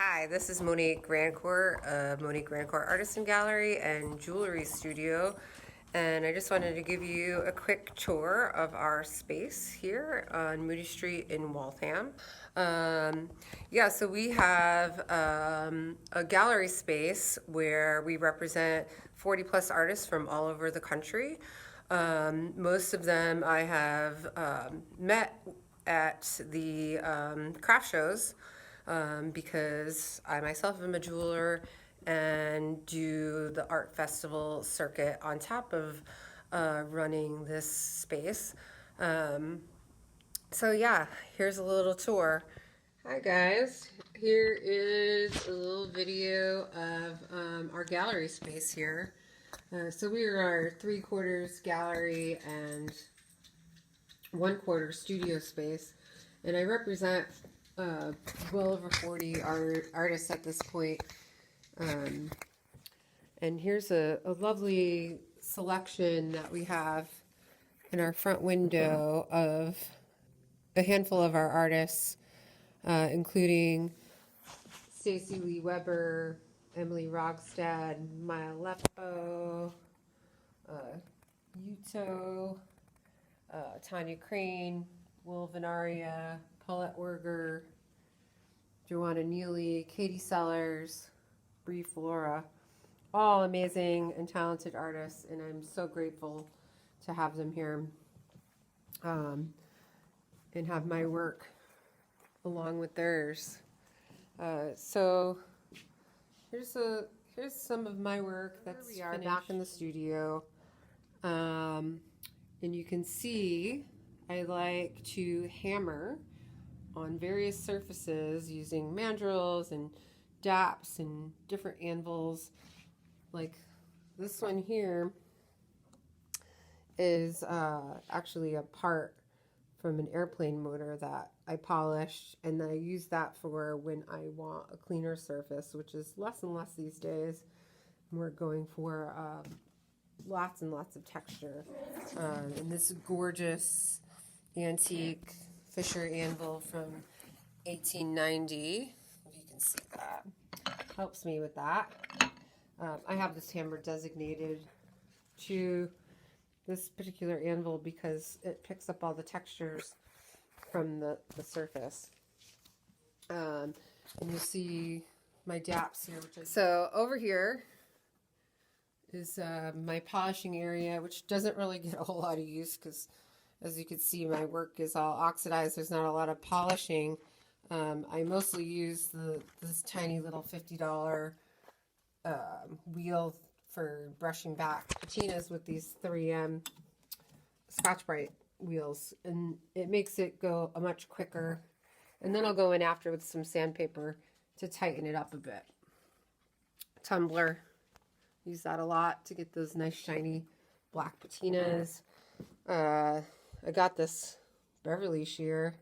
Hi, this is Monique Rancourt of Monique Rancourt Artisan Gallery and Jewelry Studio. And I just wanted to give you a quick tour of our space here on Moody Street in Waltham. So we have a gallery space where we represent 40 plus artists from all over the country. Most of them I have met at the craft shows because I myself am a jeweler and do the art festival circuit on top of running this space. Here's a little tour. Hi guys, here is a little video of our gallery space here. So we are our 3/4 gallery and 1/4 studio space, and I represent well over 40 artists at this point. And here's a lovely selection that we have in our front window of a handful of our artists, including Stacy Lee Weber, Emily Rogstad, Maya Leppo, Yuto, Tanya Crane, Will Venaria, Paulette Werger, Joanna Neely, Katie Sellers, Bree Flora, all amazing and talented artists, and I'm so grateful to have them here and have my work along with theirs. So here's some of my work that's we are finished. Back in the studio, and you can see I like to hammer on various surfaces using mandrels and daps and different anvils. Like this one here is actually a part from an airplane motor that I polished, and I use that for when I want a cleaner surface, which is less and less these days. We're going for lots and lots of texture. And this gorgeous antique Fisher anvil from 1890, if you can see that, helps me with that. I have this hammer designated to this particular anvil because it picks up all the textures from the surface. And you see my daps here. So over here is my polishing area, which doesn't really get a whole lot of use because, as you can see, my work is all oxidized. There's not a lot of polishing. I mostly use this tiny little $50 wheel for brushing back patinas with these 3M Scotch-Brite wheels, and it makes it go much quicker. And then I'll go in after with some sandpaper to tighten it up a bit. Tumbler, use that a lot to get those nice shiny black patinas. I got this Beverly shear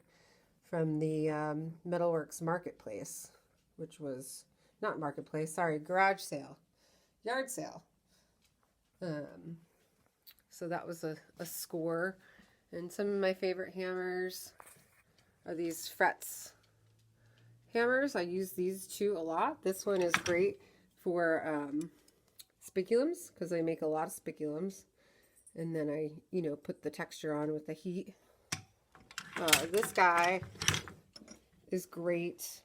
from the Metalworks Marketplace, which was not Marketplace, sorry, garage sale, yard sale. So that was a score. And some of my favorite hammers are these Frets hammers. I use these two a lot. This one is great for spiculums because I make a lot of spiculums. And then I, put the texture on with the heat. This guy is great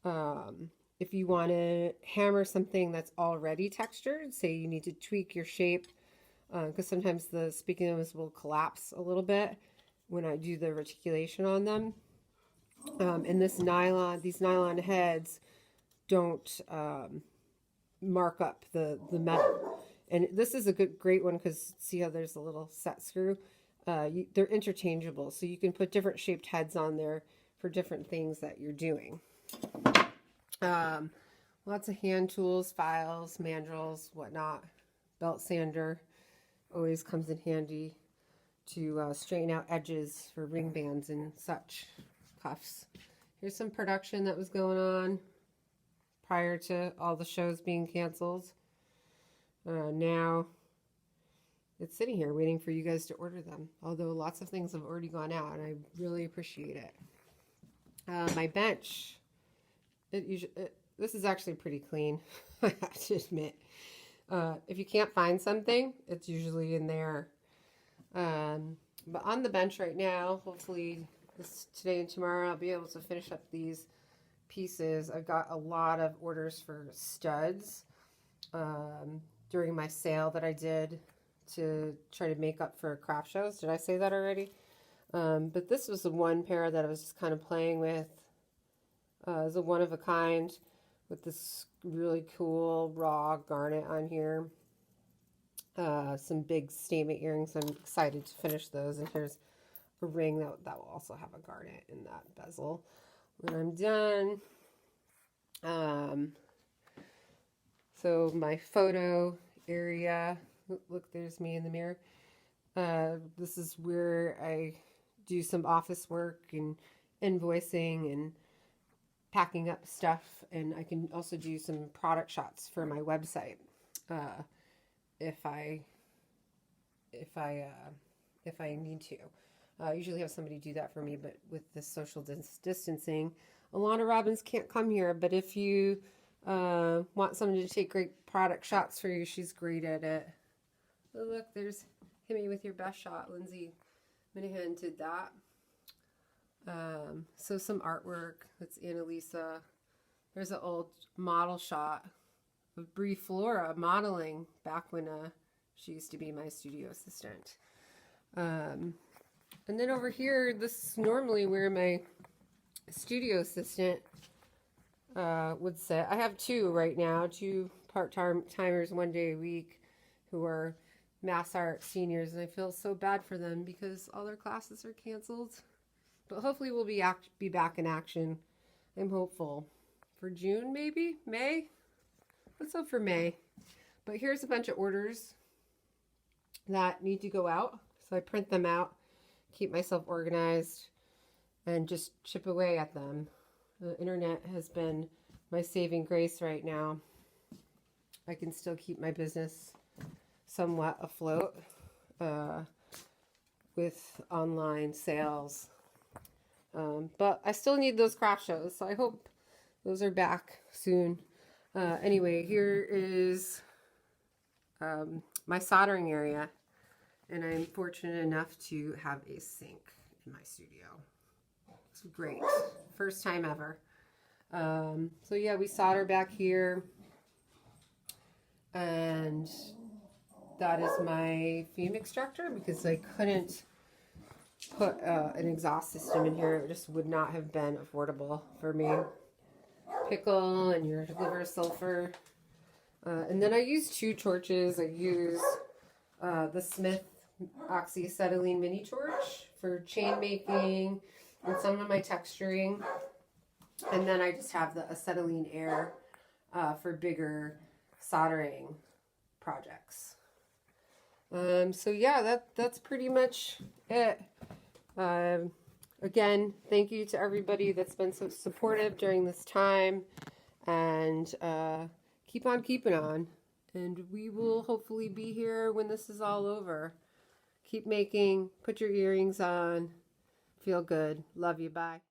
if you want to hammer something that's already textured. Say you need to tweak your shape, because sometimes the spiculums will collapse a little bit when I do the reticulation on them. And these nylon heads don't mark up the metal. And this is a great one because see how there's a little set screw? They're interchangeable, so you can put different shaped heads on there for different things that you're doing. Lots of hand tools, files, mandrels, whatnot. Belt sander always comes in handy to straighten out edges for ring bands and such. Cuffs. Here's some production that was going on prior to all the shows being canceled. Now it's sitting here waiting for you guys to order them, although lots of things have already gone out, and I really appreciate it. My bench, this is actually pretty clean, I have to admit. If you can't find something, it's usually in there. But on the bench right now, hopefully today and tomorrow, I'll be able to finish up these pieces. I've got a lot of orders for studs during my sale that I did to try to make up for craft shows. Did I say that already? But this was the one pair that I was just kind of playing with. It's a one of a kind with this really cool raw garnet on here. Some big statement earrings. I'm excited to finish those. And here's a ring that will also have a garnet in that bezel when I'm done. So my photo area, look, there's me in the mirror. This is where I do some office work and invoicing and packing up stuff, and I can also do some product shots for my website if I need to. I usually have somebody do that for me, but with this social distancing, Alana Robbins can't come here. But if you want someone to take great product shots for you, she's great at it. Oh, look, there's Hit Me With Your Best Shot. Lindsay Minahan did that. So some artwork. That's Annalisa. There's an old model shot of Brie Flora modeling back when she used to be my studio assistant. And then over here, this is normally where my studio assistant would sit. I have two right now, two part-timers 1 day a week who are mass art seniors, and I feel so bad for them because all their classes are canceled. But hopefully we'll be back in action. I'm hopeful for June, maybe May. Let's hope for May. But here's a bunch of orders that need to go out, so I print them out, keep myself organized, and just chip away at them. The internet has been my saving grace right now. I can still keep my business somewhat afloat with online sales. But I still need those craft shows, so I hope those are back soon. Anyway, here is my soldering area, and I'm fortunate enough to have a sink in my studio. It's great. First time ever. So yeah, we solder back here, and that is my fume extractor because I couldn't put an exhaust system in here. It just would not have been affordable for me. Pickle and your liver sulfur. And then I use two torches. I use the Smith oxyacetylene mini torch for chain making and some of my texturing. And then I just have the acetylene air for bigger soldering projects. So yeah, that's pretty much it. Again, thank you to everybody that's been so supportive during this time, and keep on keeping on, and we will hopefully be here when this is all over. Keep making, put your earrings on, feel good. Love you, bye.